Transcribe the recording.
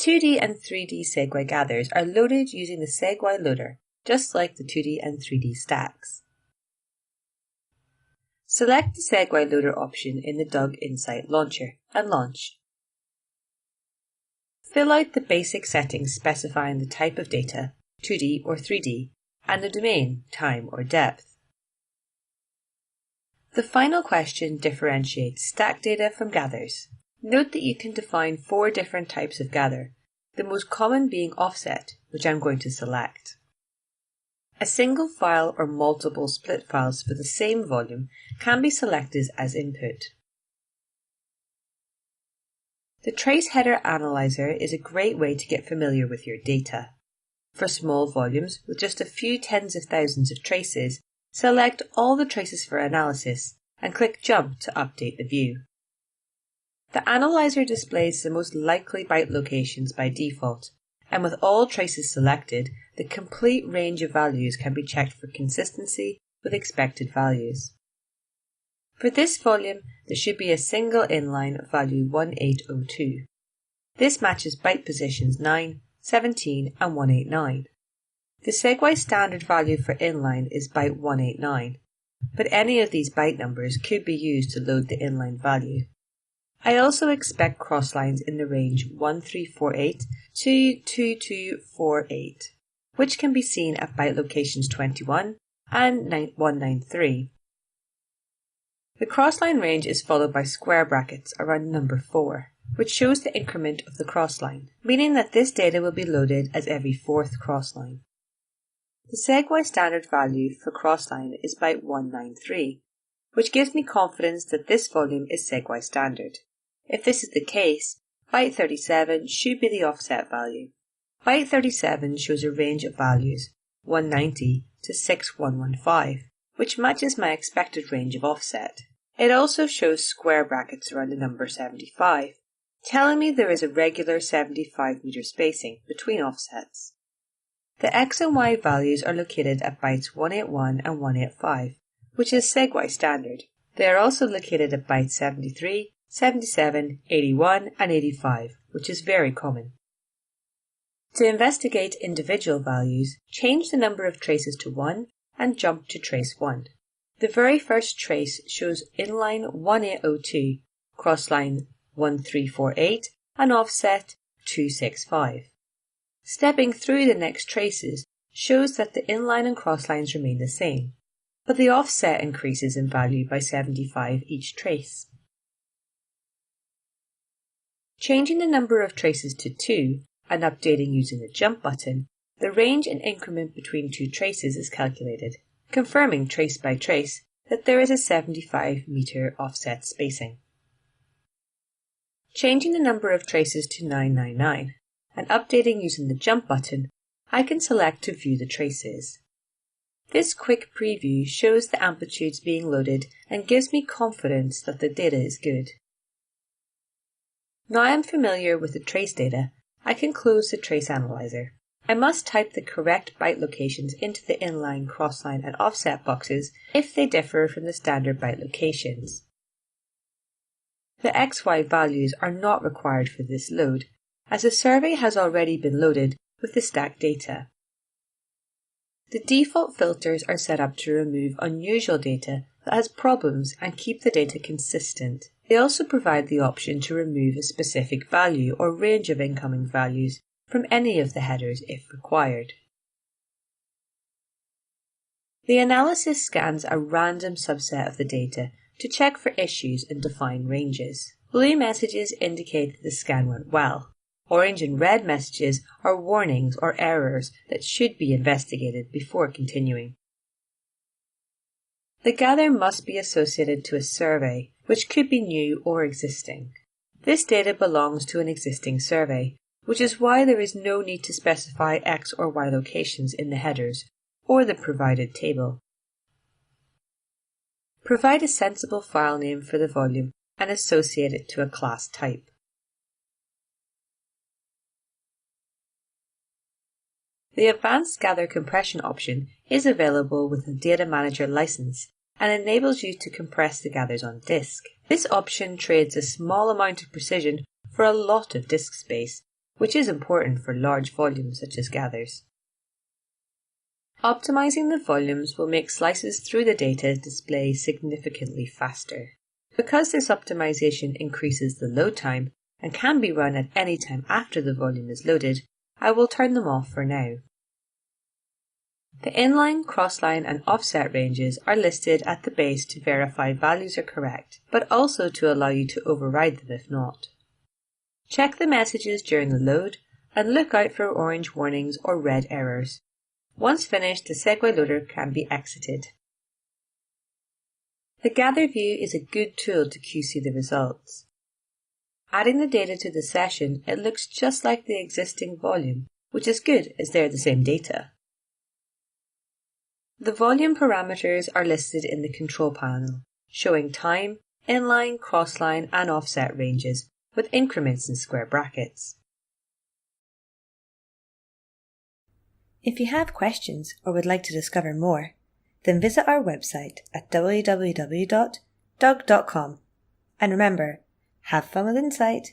2D and 3D SEG-Y gathers are loaded using the SEG-Y loader, just like the 2D and 3D stacks. Select the SEG-Y loader option in the Doug Insight launcher and launch. Fill out the basic settings specifying the type of data, 2D or 3D, and the domain, time or depth. The final question differentiates stack data from gathers. Note that you can define 4 different types of gather, the most common being offset, which I'm going to select. A single file or multiple split files for the same volume can be selected as input. The Trace Header Analyzer is a great way to get familiar with your data. For small volumes with just a few tens of thousands of traces, select all the traces for analysis and click Jump to update the view. The analyzer displays the most likely byte locations by default, and with all traces selected, the complete range of values can be checked for consistency with expected values. For this volume, there should be a single inline value 1802. This matches byte positions 9, 17 and 189. The SEG-Y standard value for inline is byte 189, but any of these byte numbers could be used to load the inline value. I also expect crosslines in the range 1348 to 2248, which can be seen at byte locations 21 and 193. The crossline range is followed by square brackets around number 4, which shows the increment of the crossline, meaning that this data will be loaded as every 4th crossline. The SEG-Y standard value for crossline is byte 193, which gives me confidence that this volume is SEG-Y standard. If this is the case, byte 37 should be the offset value. Byte 37 shows a range of values, 190 to 6115, which matches my expected range of offset. It also shows square brackets around the number 75, telling me there is a regular 75 meter spacing between offsets. The X and Y values are located at bytes 181 and 185, which is SEG-Y standard. They are also located at bytes 73, 77, 81 and 85, which is very common. To investigate individual values, change the number of traces to 1 and jump to trace 1. The very first trace shows inline 1802, crossline 1348 and offset 265. Stepping through the next traces shows that the inline and crosslines remain the same, but the offset increases in value by 75 each trace. Changing the number of traces to 2 and updating using the jump button, the range and increment between 2 traces is calculated, confirming trace by trace that there is a 75 meter offset spacing. Changing the number of traces to 999 and updating using the jump button, I can select to view the traces. This quick preview shows the amplitudes being loaded and gives me confidence that the data is good. Now I am familiar with the trace data, I can close the trace analyzer. I must type the correct byte locations into the inline, crossline and offset boxes if they differ from the standard byte locations. The XY values are not required for this load, as the survey has already been loaded with the stack data. The default filters are set up to remove unusual data that has problems and keep the data consistent. They also provide the option to remove a specific value or range of incoming values from any of the headers if required. The analysis scans a random subset of the data to check for issues and define ranges. Blue messages indicate that the scan went well. Orange and red messages are warnings or errors that should be investigated before continuing. The gather must be associated to a survey, which could be new or existing. This data belongs to an existing survey, which is why there is no need to specify X or Y locations in the headers or the provided table. Provide a sensible file name for the volume and associate it to a class type. The Advanced Gather Compression option is available with a Data Manager license and enables you to compress the gathers on disk. This option trades a small amount of precision for a lot of disk space, which is important for large volumes such as gathers. Optimizing the volumes will make slices through the data display significantly faster. Because this optimization increases the load time and can be run at any time after the volume is loaded, I will turn them off for now. The inline, crossline and offset ranges are listed at the base to verify values are correct, but also to allow you to override them if not. Check the messages during the load and look out for orange warnings or red errors. Once finished, the SEG-Y loader can be exited. The Gather view is a good tool to QC the results. Adding the data to the session, it looks just like the existing volume, which is good as they're the same data. The volume parameters are listed in the control panel, showing time, inline, crossline and offset ranges, with increments in square brackets. If you have questions or would like to discover more, then visit our website at www.dug.com. And remember, have fun with Insight.